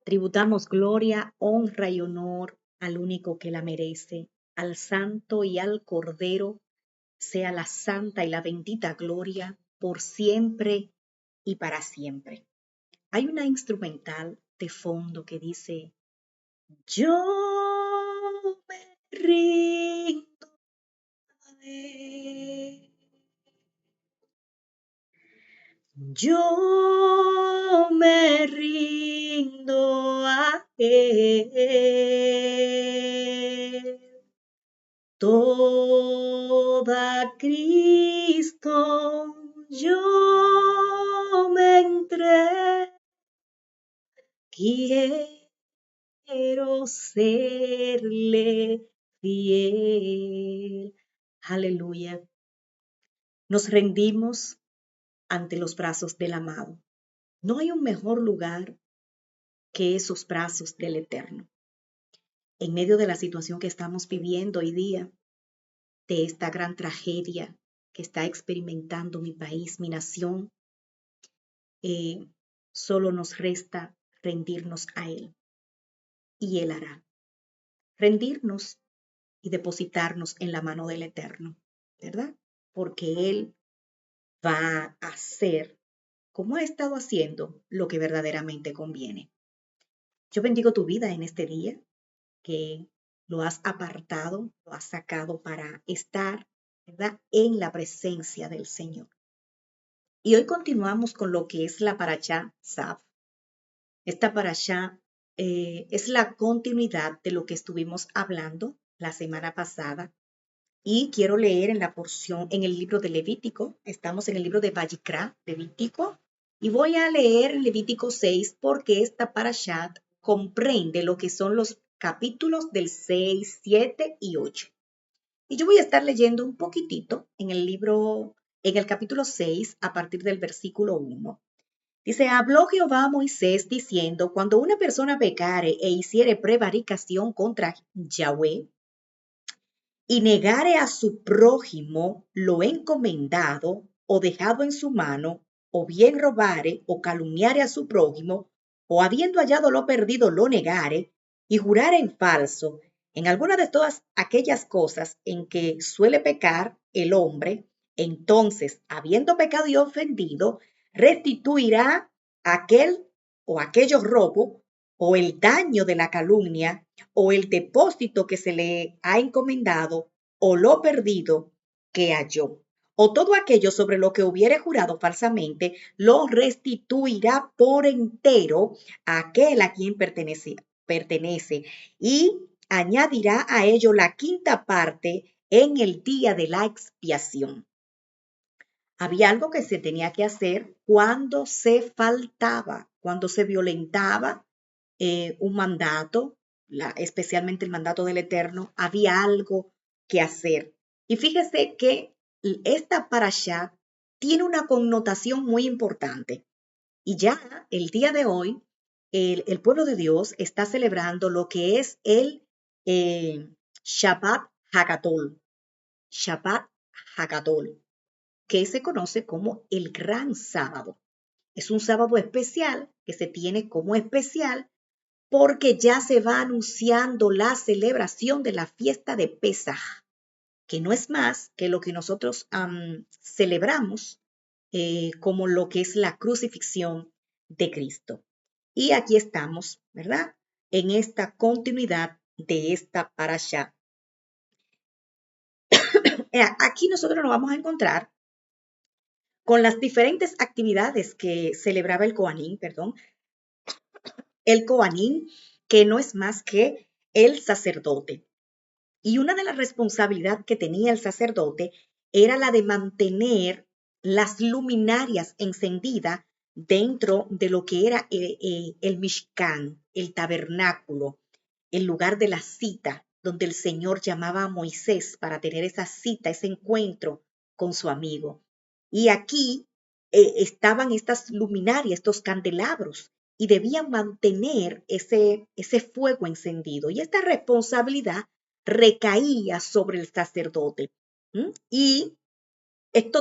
Tributamos gloria, honra y honor al único que la merece, al Santo y al Cordero, sea la santa y la bendita gloria por siempre y para siempre. Hay una instrumental de fondo que dice, yo me rindo a él. Yo me rindo a él. Toda Cristo yo me entrego. Quiero serle fiel. Aleluya. Nos rendimos ante los brazos del amado. No hay un mejor lugar que esos brazos del Eterno. En medio de la situación que estamos viviendo hoy día, de esta gran tragedia que está experimentando mi país, mi nación, eh, solo nos resta rendirnos a Él. Y Él hará. Rendirnos y depositarnos en la mano del Eterno, ¿verdad? Porque Él va a hacer, como ha estado haciendo, lo que verdaderamente conviene. Yo bendigo tu vida en este día, que lo has apartado, lo has sacado para estar, ¿verdad?, en la presencia del Señor. Y hoy continuamos con lo que es la parashá Tzav. Esta parashá es la continuidad de lo que estuvimos hablando la semana pasada. Y quiero leer en la porción, en el libro de Levítico. Estamos en el libro de Vayikra, Levítico. Y voy a leer Levítico 6 porque esta parashat comprende lo que son los capítulos del 6, 7 y 8. Y yo voy a estar leyendo un poquitito en el libro, en el capítulo 6, a partir del versículo 1. Dice, habló Jehová a Moisés diciendo, cuando una persona pecare e hiciere prevaricación contra Yahweh, y negare a su prójimo lo encomendado o dejado en su mano, o bien robare o calumniare a su prójimo, o habiendo hallado lo perdido lo negare, y jurare en falso, en alguna de todas aquellas cosas en que suele pecar el hombre, entonces, habiendo pecado y ofendido, restituirá aquel o aquello robo, o el daño de la calumnia, o el depósito que se le ha encomendado, o lo perdido que halló, o todo aquello sobre lo que hubiere jurado falsamente, lo restituirá por entero a aquel a quien pertenece, y añadirá a ello la quinta parte en el día de la expiación. Había algo que se tenía que hacer cuando se faltaba, cuando se violentaba un mandato, especialmente el mandato del Eterno, había algo que hacer. Y fíjese que esta parashá tiene una connotación muy importante. Y ya el día de hoy, el pueblo de Dios está celebrando lo que es el Shabbat Hagadol. Shabbat Hagadol, que se conoce como el Gran Sábado. Es un sábado especial que se tiene como especial porque ya se va anunciando la celebración de la fiesta de Pesaj, que no es más que lo que nosotros celebramos como lo que es la crucifixión de Cristo. Y aquí estamos, ¿verdad?, en esta continuidad de esta parashá. Aquí nosotros nos vamos a encontrar con las diferentes actividades que celebraba el Coanín, el Coanín, que no es más que el sacerdote. Y una de las responsabilidades que tenía el sacerdote era la de mantener las luminarias encendidas dentro de lo que era el Mishkan, el tabernáculo, el lugar de la cita, donde el Señor llamaba a Moisés para tener esa cita, ese encuentro con su amigo. Y aquí estaban estas luminarias, estos candelabros, y debían mantener ese fuego encendido. Y esta responsabilidad recaía sobre el sacerdote. Y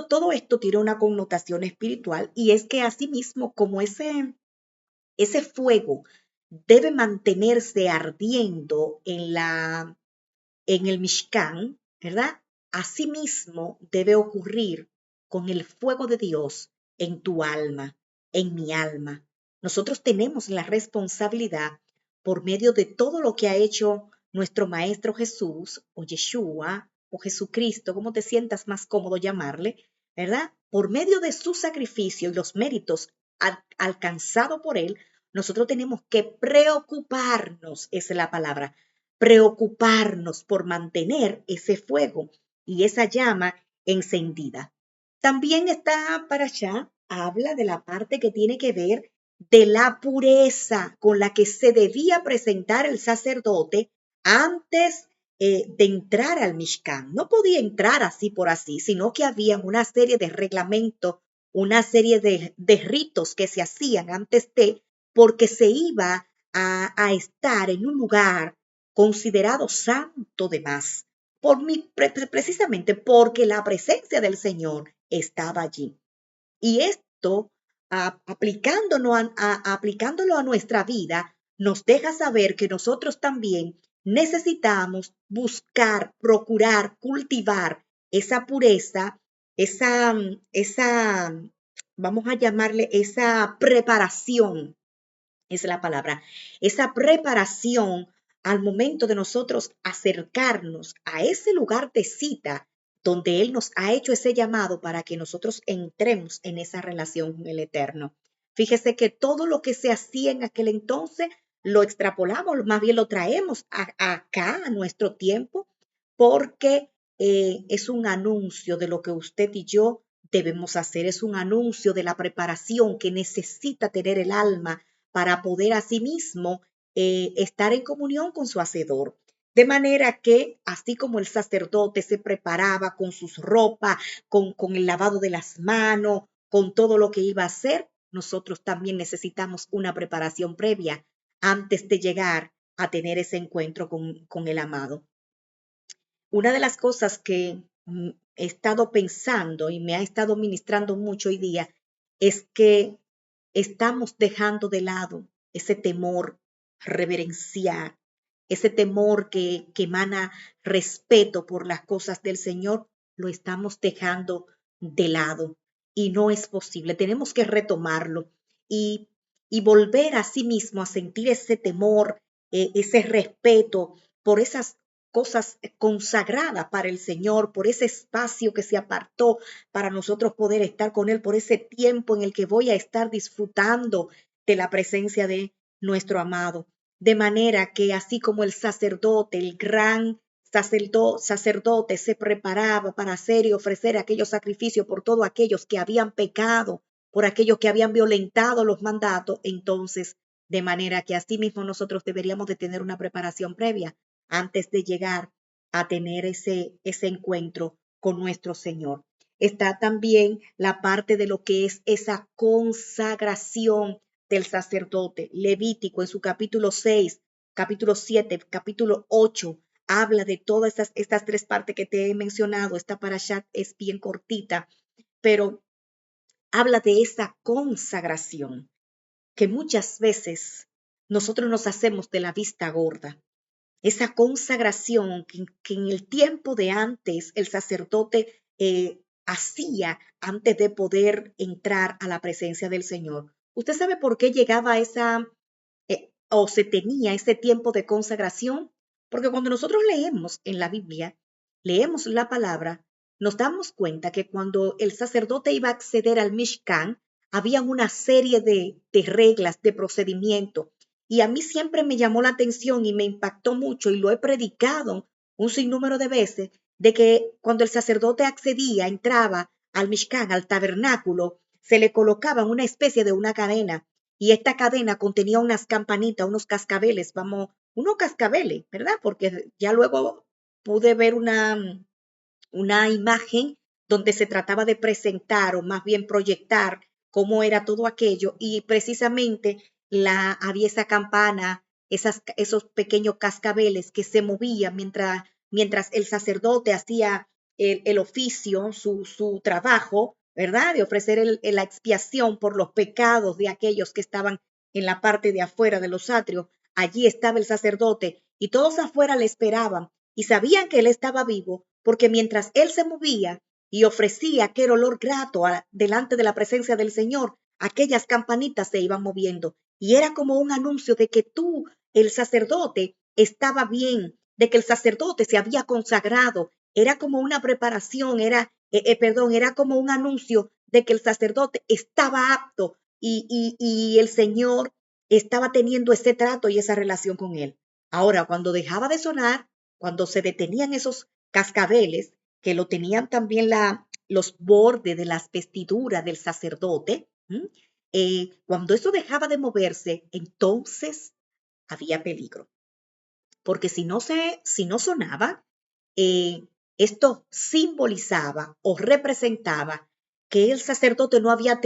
todo esto tiene una connotación espiritual, y es que asimismo, como ese fuego debe mantenerse ardiendo en el Mishkan, ¿verdad? Asimismo debe ocurrir con el fuego de Dios en tu alma, en mi alma. Nosotros tenemos la responsabilidad por medio de todo lo que ha hecho nuestro Maestro Jesús o Yeshua o Jesucristo, como te sientas más cómodo llamarle, ¿verdad? Por medio de su sacrificio y los méritos alcanzados por él, nosotros tenemos que preocuparnos, esa es la palabra, preocuparnos por mantener ese fuego y esa llama encendida. También está para allá, habla de la parte que tiene que ver de la pureza con la que se debía presentar el sacerdote antes de entrar al Mishkan. No podía entrar así por así, sino que había una serie de reglamentos, una serie de ritos que se hacían antes de, porque se iba a estar en un lugar considerado santo de más, precisamente porque la presencia del Señor estaba allí. Y esto, aplicándolo a nuestra vida, nos deja saber que nosotros también necesitamos buscar, procurar, cultivar esa pureza, esa, vamos a llamarle esa preparación, es la palabra, esa preparación al momento de nosotros acercarnos a ese lugar de cita donde Él nos ha hecho ese llamado para que nosotros entremos en esa relación con el Eterno. Fíjese que todo lo que se hacía en aquel entonces lo extrapolamos, más bien lo traemos acá, a nuestro tiempo, porque es un anuncio de lo que usted y yo debemos hacer, es un anuncio de la preparación que necesita tener el alma para poder asimismo estar en comunión con su Hacedor. De manera que, así como el sacerdote se preparaba con sus ropas, con el lavado de las manos, con todo lo que iba a hacer, nosotros también necesitamos una preparación previa antes de llegar a tener ese encuentro con el amado. Una de las cosas que he estado pensando y me ha estado ministrando mucho hoy día es que estamos dejando de lado ese temor reverenciar, ese temor que emana respeto por las cosas del Señor, lo estamos dejando de lado y no es posible. Tenemos que retomarlo y, y volver a sí mismo a sentir ese temor, ese respeto por esas cosas consagradas para el Señor, por ese espacio que se apartó para nosotros poder estar con Él, por ese tiempo en el que voy a estar disfrutando de la presencia de nuestro amado. De manera que así como el sacerdote, el gran sacerdote se preparaba para hacer y ofrecer aquellos sacrificios por todos aquellos que habían pecado, por aquellos que habían violentado los mandatos, entonces, de manera que así mismo nosotros deberíamos de tener una preparación previa antes de llegar a tener ese encuentro con nuestro Señor. Está también la parte de lo que es esa consagración del sacerdote. Levítico en su capítulo 6, capítulo 7, capítulo 8, habla de todas estas tres partes que te he mencionado. Esta parashat es bien cortita, pero habla de esa consagración que muchas veces nosotros nos hacemos de la vista gorda. Esa consagración que en el tiempo de antes el sacerdote hacía antes de poder entrar a la presencia del Señor. ¿Usted sabe por qué llegaba esa o se tenía ese tiempo de consagración? Porque cuando nosotros leemos en la Biblia, leemos la palabra, nos damos cuenta que cuando el sacerdote iba a acceder al Mishkan, había una serie de reglas, de procedimientos. Y a mí siempre me llamó la atención y me impactó mucho y lo he predicado un sinnúmero de veces, de que cuando el sacerdote accedía, entraba al Mishkan, al tabernáculo, se le colocaba una especie de una cadena y esta cadena contenía unas campanitas, unos cascabeles, unos cascabeles, ¿verdad? Porque ya luego pude ver una imagen donde se trataba de presentar o más bien proyectar cómo era todo aquello y precisamente había esa campana, esos pequeños cascabeles que se movían mientras el sacerdote hacía el oficio, su trabajo, ¿verdad? De ofrecer la expiación por los pecados de aquellos que estaban en la parte de afuera de los atrios. Allí estaba el sacerdote y todos afuera le esperaban y sabían que él estaba vivo porque mientras él se movía y ofrecía aquel olor grato delante de la presencia del Señor, aquellas campanitas se iban moviendo y era como un anuncio de que tú, el sacerdote, estaba bien, de que el sacerdote se había consagrado. Era como una preparación, era como un anuncio de que el sacerdote estaba apto y el Señor estaba teniendo ese trato y esa relación con él. Ahora, cuando dejaba de sonar, cuando se detenían esos cascabeles, que lo tenían también los bordes de las vestiduras del sacerdote, cuando eso dejaba de moverse, entonces había peligro. Porque si no sonaba, eh, esto simbolizaba o representaba que el sacerdote no había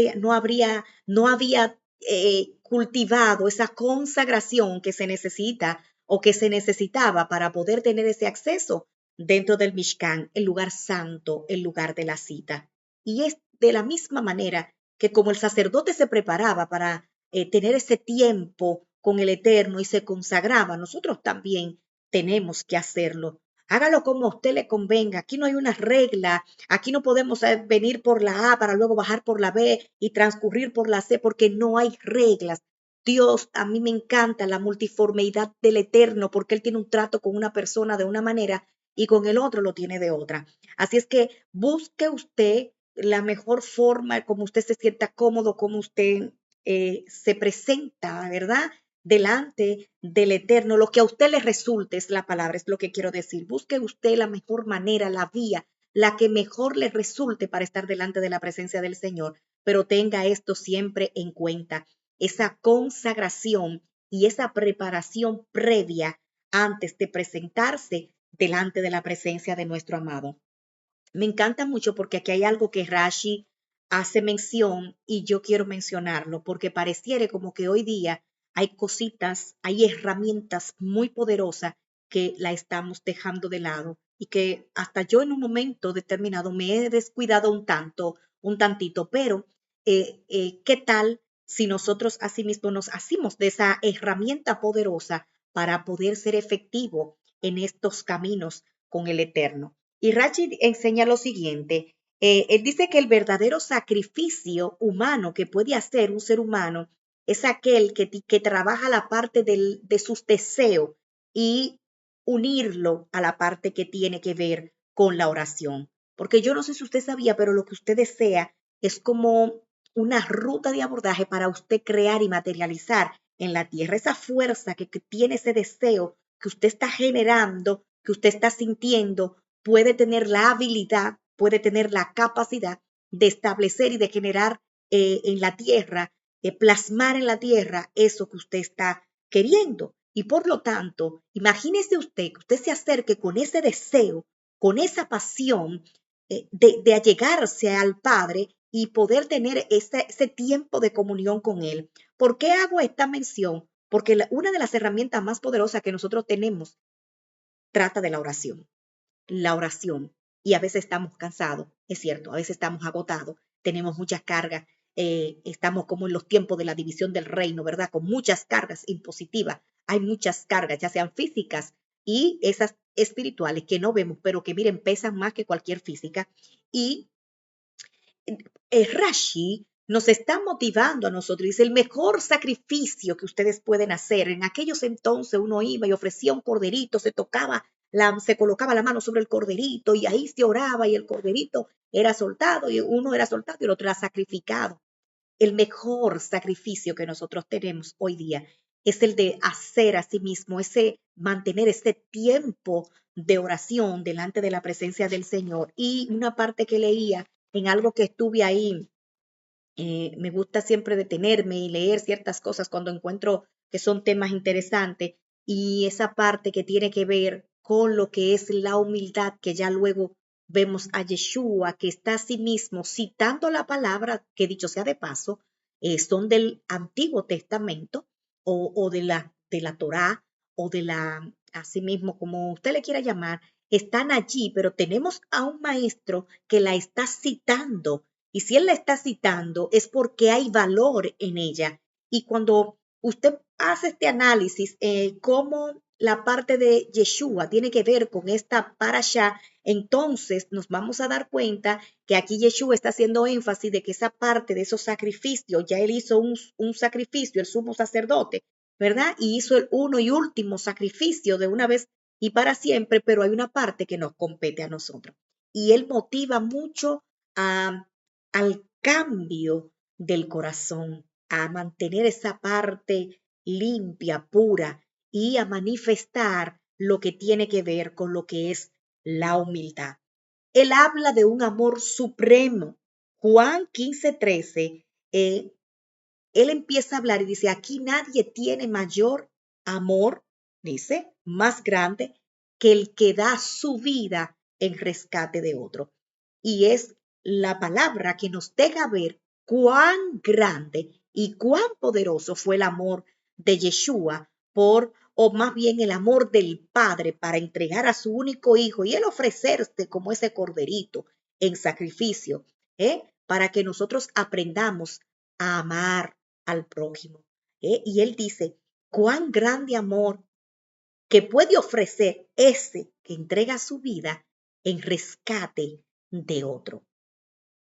cultivado esa consagración que se necesita o que se necesitaba para poder tener ese acceso dentro del Mishkan, el lugar santo, el lugar de la cita. Y es de la misma manera que como el sacerdote se preparaba para tener ese tiempo con el Eterno y se consagraba, nosotros también tenemos que hacerlo. Hágalo como a usted le convenga. Aquí no hay una regla. Aquí no podemos venir por la A para luego bajar por la B y transcurrir por la C porque no hay reglas. Dios, a mí me encanta la multiformeidad del Eterno porque Él tiene un trato con una persona de una manera y con el otro lo tiene de otra. Así es que busque usted la mejor forma, como usted se sienta cómodo, como usted se presenta, ¿verdad? Delante del Eterno, lo que a usted le resulte es la palabra, es lo que quiero decir. Busque usted la mejor manera, la vía, la que mejor le resulte para estar delante de la presencia del Señor, pero tenga esto siempre en cuenta, esa consagración y esa preparación previa antes de presentarse delante de la presencia de nuestro amado. Me encanta mucho porque aquí hay algo que Rashi hace mención y yo quiero mencionarlo porque pareciera como que hoy día hay cositas, hay herramientas muy poderosas que la estamos dejando de lado y que hasta yo en un momento determinado me he descuidado un tantito, pero ¿qué tal si nosotros asimismo nos hacemos de esa herramienta poderosa para poder ser efectivo en estos caminos con el Eterno? Y Rachid enseña lo siguiente, él dice que el verdadero sacrificio humano que puede hacer un ser humano es aquel que trabaja la parte de sus deseos y unirlo a la parte que tiene que ver con la oración. Porque yo no sé si usted sabía, pero lo que usted desea es como una ruta de abordaje para usted crear y materializar en la tierra esa fuerza que tiene ese deseo que usted está generando, que usted está sintiendo, puede tener la habilidad, puede tener la capacidad de establecer y de generar en la tierra, plasmar en la tierra eso que usted está queriendo. Y por lo tanto, imagínese usted que usted se acerque con ese deseo, con esa pasión de allegarse al Padre y poder tener ese tiempo de comunión con Él. ¿Por qué hago esta mención? Porque una de las herramientas más poderosas que nosotros tenemos trata de la oración. La oración. Y a veces estamos cansados, es cierto, a veces estamos agotados, tenemos muchas cargas, estamos como en los tiempos de la división del reino, ¿verdad? Con muchas cargas impositivas. Hay muchas cargas, ya sean físicas y esas espirituales que no vemos, pero que miren, pesan más que cualquier física. Y Rashi nos está motivando a nosotros. Dice, el mejor sacrificio que ustedes pueden hacer. En aquellos entonces uno iba y ofrecía un corderito, se colocaba la mano sobre el corderito y ahí se oraba y el corderito era soltado y uno era soltado y el otro era sacrificado. El mejor sacrificio que nosotros tenemos hoy día es el de hacer a sí mismo, mantener ese tiempo de oración delante de la presencia del Señor. Y una parte que leía en algo que estuve ahí, me gusta siempre detenerme y leer ciertas cosas cuando encuentro que son temas interesantes y esa parte que tiene que ver con lo que es la humildad, que ya luego vemos a Yeshua que está a sí mismo citando la palabra, que dicho sea de paso, son del Antiguo Testamento o de la Torá o de la, así mismo, como usted le quiera llamar, están allí, pero tenemos a un maestro que la está citando y si él la está citando es porque hay valor en ella. Y cuando usted hace este análisis, cómo la parte de Yeshua tiene que ver con esta parashá, entonces nos vamos a dar cuenta que aquí Yeshua está haciendo énfasis de que esa parte de esos sacrificios, ya él hizo un sacrificio, el sumo sacerdote, ¿verdad? Y hizo el uno y último sacrificio de una vez y para siempre, pero hay una parte que nos compete a nosotros. Y él motiva mucho al cambio del corazón, a mantener esa parte limpia, pura y a manifestar lo que tiene que ver con lo que es la humildad. Él habla de un amor supremo. Juan 15:13, él empieza a hablar y dice, aquí nadie tiene mayor amor, dice, más grande que el que da su vida en rescate de otro. Y es la palabra que nos deja ver cuán grande y cuán poderoso fue el amor de Yeshua o más bien el amor del Padre para entregar a su único hijo y él ofrecerse como ese corderito en sacrificio, para que nosotros aprendamos a amar al prójimo. Y él dice, cuán grande amor que puede ofrecer ese que entrega su vida en rescate de otro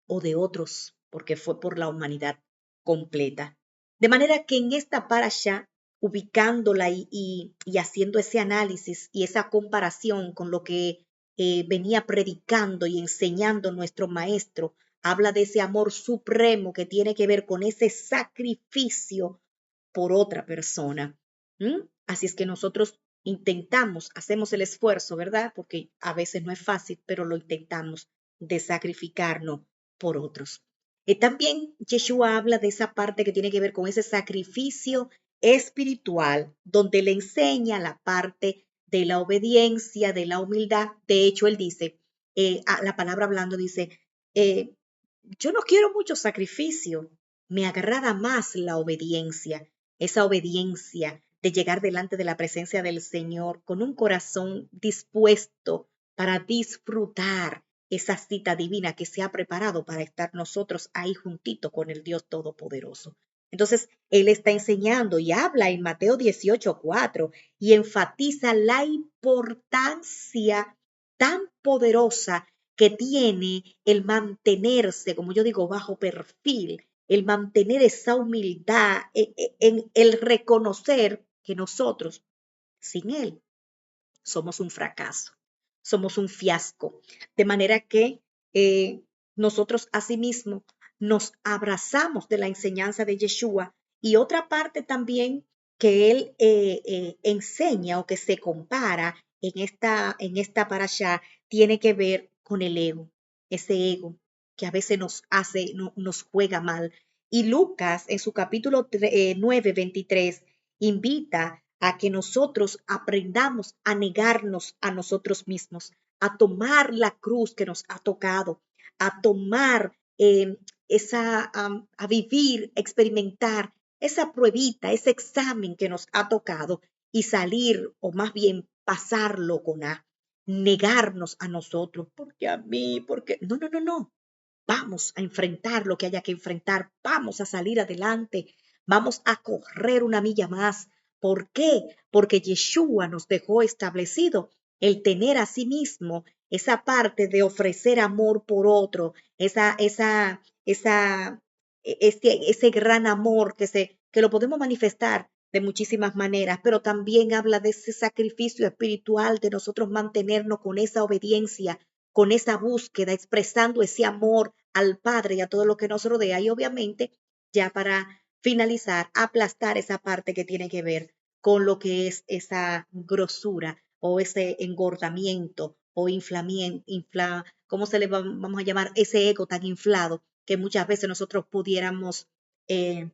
o de otros, porque fue por la humanidad completa. De manera que en esta parasha, ubicándola y haciendo ese análisis y esa comparación con lo que venía predicando y enseñando nuestro maestro, habla de ese amor supremo que tiene que ver con ese sacrificio por otra persona. Así es que nosotros intentamos, hacemos el esfuerzo, ¿verdad? Porque a veces no es fácil, pero lo intentamos de sacrificarnos por otros. También Yeshua habla de esa parte que tiene que ver con ese sacrificio espiritual, donde le enseña la parte de la obediencia, de la humildad. De hecho, él dice, la palabra hablando dice, eh, yo no quiero mucho sacrificio, me agrada más la obediencia, esa obediencia de llegar delante de la presencia del Señor con un corazón dispuesto para disfrutar esa cita divina que se ha preparado para estar nosotros ahí juntito con el Dios Todopoderoso. Entonces, Él está enseñando y habla en Mateo 18:4 y enfatiza la importancia tan poderosa que tiene el mantenerse, como yo digo, bajo perfil, el mantener esa humildad, en el reconocer que nosotros, sin Él, somos un fracaso, somos un fiasco. De manera que nosotros asimismo nos abrazamos de la enseñanza de Yeshua y otra parte también que él enseña o que se compara en esta parasha tiene que ver con el ego, ese ego que a veces nos hace, nos juega mal. Y Lucas en su capítulo 9, 23 invita a que nosotros aprendamos a negarnos a nosotros mismos, a tomar la cruz que nos ha tocado, a tomar a vivir, experimentar esa pruebita, ese examen que nos ha tocado y salir, o más bien pasarlo con A, negarnos a nosotros, porque a mí, porque no, no, no, no. Vamos a enfrentar lo que haya que enfrentar, vamos a salir adelante, vamos a correr una milla más. ¿Por qué? Porque Yeshua nos dejó establecido el tener a sí mismo esa parte de ofrecer amor por otro, ese gran amor que lo podemos manifestar de muchísimas maneras, pero también habla de ese sacrificio espiritual, de nosotros mantenernos con esa obediencia, con esa búsqueda, expresando ese amor al Padre y a todo lo que nos rodea. Y obviamente, ya para finalizar, aplastar esa parte que tiene que ver con lo que es esa grosura o ese engordamiento o ¿cómo se le vamos a llamar? Ese ego tan inflado que muchas veces nosotros pudiéramos eh,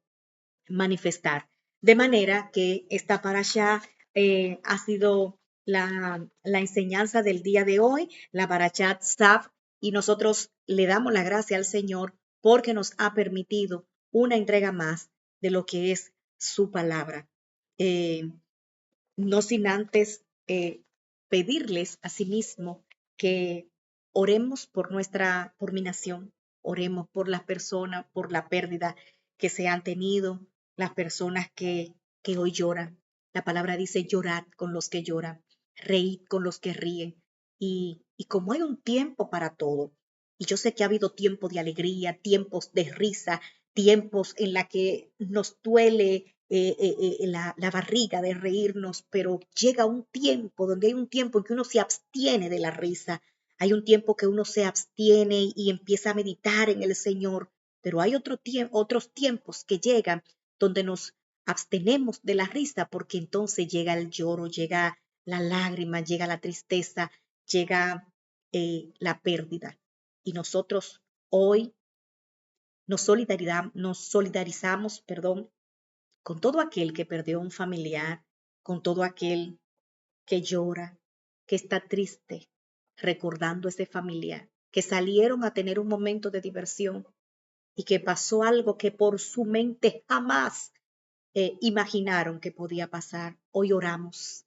manifestar. De manera que esta parasha ha sido la enseñanza del día de hoy, la parashat Tzav, y nosotros le damos la gracia al Señor porque nos ha permitido una entrega más de lo que es su palabra. Eh, no sin antes pedirles a sí mismo que oremos por mi nación, oremos por las personas, por la pérdida que se han tenido, las personas que que hoy lloran. La palabra dice llorad con los que lloran, reíd con los que ríen. Y como hay un tiempo para todo, y yo sé que ha habido tiempo de alegría, tiempos de risa, tiempos en la que nos duele la barriga de reírnos, pero llega un tiempo donde hay un tiempo en que uno se abstiene de la risa, hay un tiempo que uno se abstiene y empieza a meditar en el Señor, pero hay otros tiempos que llegan donde nos abstenemos de la risa porque entonces llega el lloro, llega la lágrima, llega la tristeza, llega la pérdida. Y nosotros hoy nos solidarizamos, perdón, con todo aquel que perdió un familiar, con todo aquel que llora, que está triste, recordando ese familiar, que salieron a tener un momento de diversión y que pasó algo que por su mente jamás imaginaron que podía pasar. Hoy oramos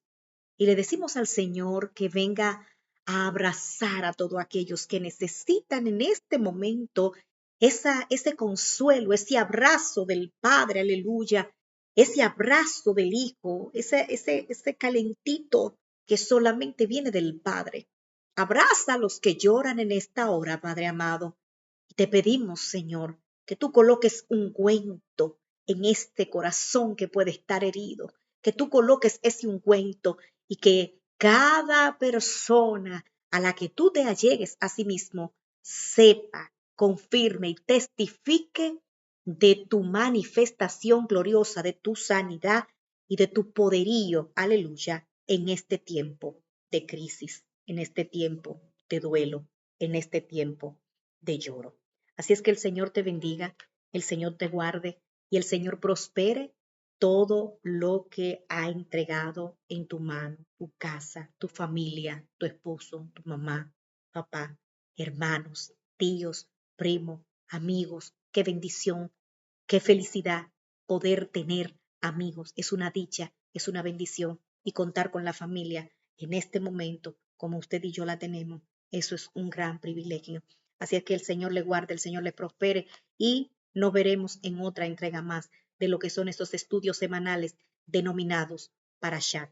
y le decimos al Señor que venga a abrazar a todos aquellos que necesitan en este momento ese consuelo, ese abrazo del Padre, aleluya, ese abrazo del Hijo, ese calentito que solamente viene del Padre. Abraza a los que lloran en esta hora, Padre amado. Y te pedimos, Señor, que tú coloques ungüento en este corazón que puede estar herido, que tú coloques ese ungüento y que cada persona a la que tú te allegues a sí mismo sepa, confirme y testifique de tu manifestación gloriosa, de tu sanidad y de tu poderío, aleluya, en este tiempo de crisis, en este tiempo de duelo, en este tiempo de lloro. Así es que el Señor te bendiga, el Señor te guarde y el Señor prospere todo lo que ha entregado en tu mano, tu casa, tu familia, tu esposo, tu mamá, papá, hermanos, tíos, primos, amigos. Qué bendición, qué felicidad poder tener amigos. Es una dicha, es una bendición y contar con la familia en este momento como usted y yo la tenemos. Eso es un gran privilegio. Así es que el Señor le guarde, el Señor le prospere y nos veremos en otra entrega más de lo que son estos estudios semanales denominados Parashat